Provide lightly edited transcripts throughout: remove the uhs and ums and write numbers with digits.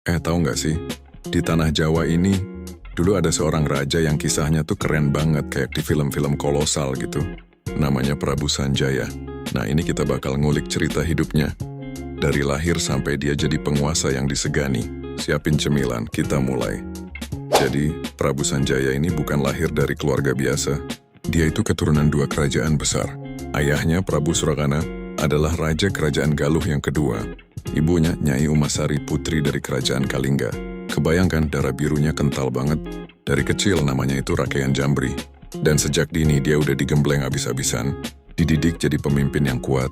Tahu nggak sih, di tanah Jawa ini, dulu ada seorang raja yang kisahnya tuh keren banget kayak di film-film kolosal gitu. Namanya Prabu Sanjaya. Nah ini kita bakal ngulik cerita hidupnya. Dari lahir sampai dia jadi penguasa yang disegani. Siapin cemilan, kita mulai. Jadi, Prabu Sanjaya ini bukan lahir dari keluarga biasa. Dia itu keturunan dua kerajaan besar. Ayahnya, Prabu Surakana, adalah raja kerajaan Galuh yang kedua. Ibunya, Nyai Umasari, putri dari kerajaan Kalingga. Kebayangkan darah birunya kental banget. Dari kecil namanya itu Rakyan Jambri. Dan sejak dini dia udah digembleng abis-abisan. Dididik jadi pemimpin yang kuat.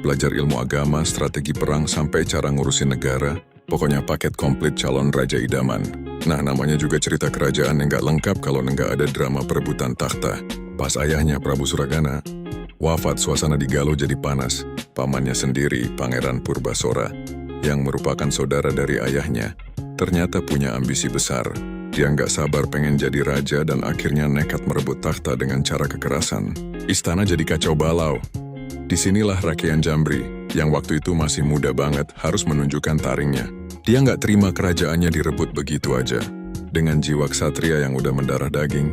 Belajar ilmu agama, strategi perang, sampai cara ngurusin negara. Pokoknya paket komplit calon raja idaman. Nah, namanya juga cerita kerajaan yang gak lengkap kalau nggak ada drama perebutan takhta. Pas ayahnya, Prabu Surakana, wafat, suasana di Galuh jadi panas. Pamannya sendiri, Pangeran Purbasora, yang merupakan saudara dari ayahnya, ternyata punya ambisi besar. Dia nggak sabar pengen jadi raja dan akhirnya nekat merebut takhta dengan cara kekerasan. Istana jadi kacau balau. Disinilah Rakyan Jambri, yang waktu itu masih muda banget, harus menunjukkan taringnya. Dia nggak terima kerajaannya direbut begitu aja. Dengan jiwa ksatria yang udah mendarah daging,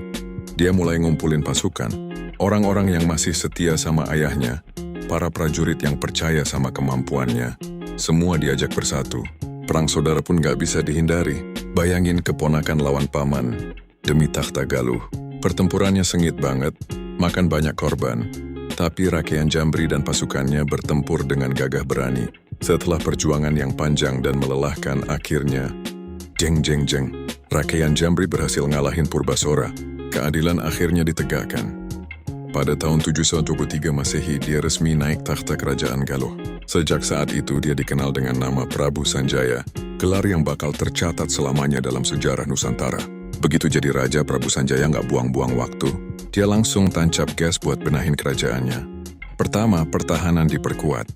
dia mulai ngumpulin pasukan. Orang-orang yang masih setia sama ayahnya, para prajurit yang percaya sama kemampuannya, semua diajak bersatu. Perang saudara pun nggak bisa dihindari. Bayangin keponakan lawan paman demi takhta Galuh. Pertempurannya sengit banget, makan banyak korban. Tapi Rakyan Jambri dan pasukannya bertempur dengan gagah berani. Setelah perjuangan yang panjang dan melelahkan, akhirnya, jeng, Rakyan Jambri berhasil ngalahin Purbasora. Keadilan akhirnya ditegakkan. Pada tahun 723 Masehi, dia resmi naik takhta kerajaan Galuh. Sejak saat itu, dia dikenal dengan nama Prabu Sanjaya, gelar yang bakal tercatat selamanya dalam sejarah Nusantara. Begitu jadi raja, Prabu Sanjaya nggak buang-buang waktu. Dia langsung tancap gas buat benahin kerajaannya. Pertama, pertahanan diperkuat.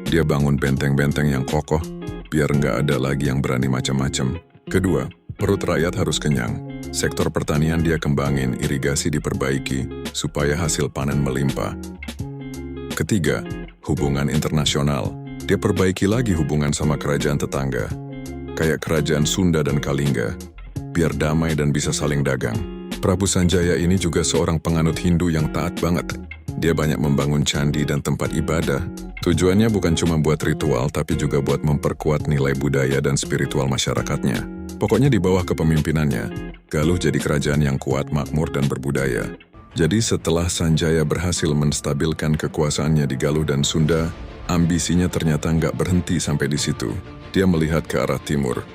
Dia bangun benteng-benteng yang kokoh, biar nggak ada lagi yang berani macam-macam. Kedua, perut rakyat harus kenyang. Sektor pertanian dia kembangin, irigasi diperbaiki, supaya hasil panen melimpah. Ketiga, hubungan internasional. Dia perbaiki lagi hubungan sama kerajaan tetangga, kayak kerajaan Sunda dan Kalingga, biar damai dan bisa saling dagang. Prabu Sanjaya ini juga seorang penganut Hindu yang taat banget. Dia banyak membangun candi dan tempat ibadah. Tujuannya bukan cuma buat ritual, tapi juga buat memperkuat nilai budaya dan spiritual masyarakatnya. Pokoknya di bawah kepemimpinannya, Galuh jadi kerajaan yang kuat, makmur, dan berbudaya. Jadi setelah Sanjaya berhasil menstabilkan kekuasaannya di Galuh dan Sunda, ambisinya ternyata nggak berhenti sampai di situ. Dia melihat ke arah timur,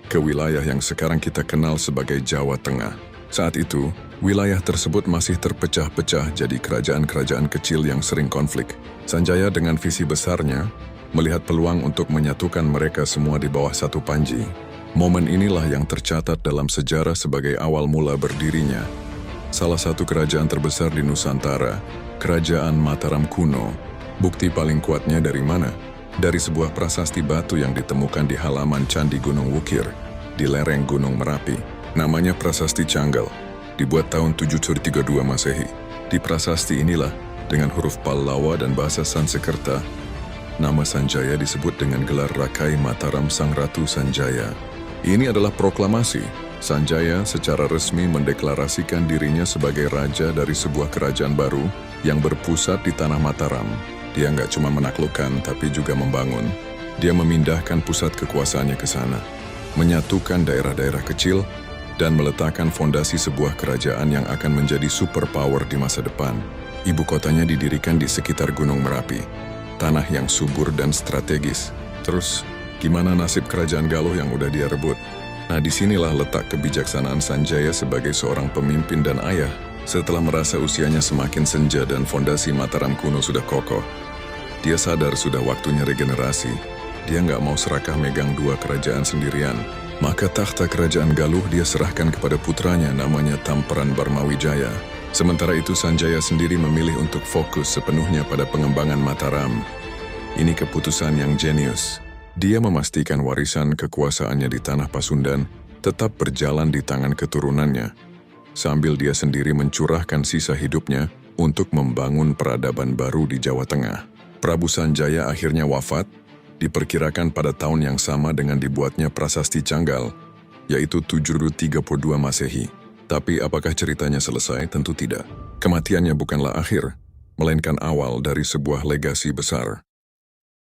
ke wilayah yang sekarang kita kenal sebagai Jawa Tengah. Saat itu, wilayah tersebut masih terpecah-pecah jadi kerajaan-kerajaan kecil yang sering konflik. Sanjaya dengan visi besarnya, melihat peluang untuk menyatukan mereka semua di bawah satu panji. Momen inilah yang tercatat dalam sejarah sebagai awal mula berdirinya salah satu kerajaan terbesar di Nusantara, Kerajaan Mataram kuno. Bukti paling kuatnya dari mana? Dari sebuah prasasti batu yang ditemukan di halaman Candi Gunung Wukir, di lereng Gunung Merapi. Namanya Prasasti Canggal, dibuat tahun 732 Masehi. Di prasasti inilah, dengan huruf Pallawa dan bahasa Sansekerta, nama Sanjaya disebut dengan gelar Rakai Mataram Sang Ratu Sanjaya. Ini adalah proklamasi. Sanjaya secara resmi mendeklarasikan dirinya sebagai raja dari sebuah kerajaan baru yang berpusat di tanah Mataram. Dia nggak cuma menaklukkan, tapi juga membangun. Dia memindahkan pusat kekuasaannya ke sana, menyatukan daerah-daerah kecil, dan meletakkan fondasi sebuah kerajaan yang akan menjadi superpower di masa depan. Ibu kotanya didirikan di sekitar Gunung Merapi, tanah yang subur dan strategis. Terus, gimana nasib kerajaan Galuh yang udah dia rebut? Nah, disinilah letak kebijaksanaan Sanjaya sebagai seorang pemimpin dan ayah. Setelah merasa usianya semakin senja dan fondasi Mataram kuno sudah kokoh, dia sadar sudah waktunya regenerasi. Dia nggak mau serakah megang dua kerajaan sendirian. Maka takhta kerajaan Galuh dia serahkan kepada putranya namanya Tamperan Barmawijaya. Sementara itu Sanjaya sendiri memilih untuk fokus sepenuhnya pada pengembangan Mataram. Ini keputusan yang jenius. Dia memastikan warisan kekuasaannya di tanah Pasundan tetap berjalan di tangan keturunannya, sambil dia sendiri mencurahkan sisa hidupnya untuk membangun peradaban baru di Jawa Tengah. Prabu Sanjaya akhirnya wafat, Diperkirakan pada tahun yang sama dengan dibuatnya Prasasti Canggal, yaitu 732 Masehi. Tapi apakah ceritanya selesai? Tentu tidak. Kematiannya bukanlah akhir, melainkan awal dari sebuah legasi besar.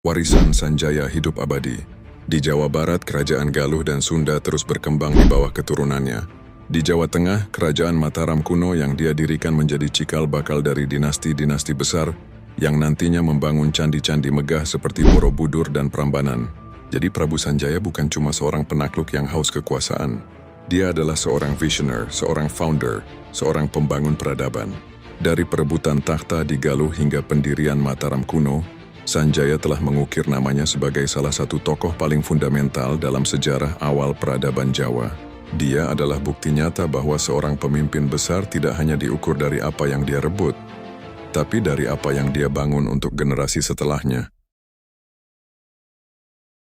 Warisan Sanjaya hidup abadi. Di Jawa Barat, kerajaan Galuh dan Sunda terus berkembang di bawah keturunannya. Di Jawa Tengah, kerajaan Mataram kuno yang dia dirikan menjadi cikal bakal dari dinasti-dinasti besar yang nantinya membangun candi-candi megah seperti Borobudur dan Prambanan. Jadi Prabu Sanjaya bukan cuma seorang penakluk yang haus kekuasaan. Dia adalah seorang visioner, seorang founder, seorang pembangun peradaban. Dari perebutan takhta di Galuh hingga pendirian Mataram kuno, Sanjaya telah mengukir namanya sebagai salah satu tokoh paling fundamental dalam sejarah awal peradaban Jawa. Dia adalah bukti nyata bahwa seorang pemimpin besar tidak hanya diukur dari apa yang dia rebut, tapi dari apa yang dia bangun untuk generasi setelahnya.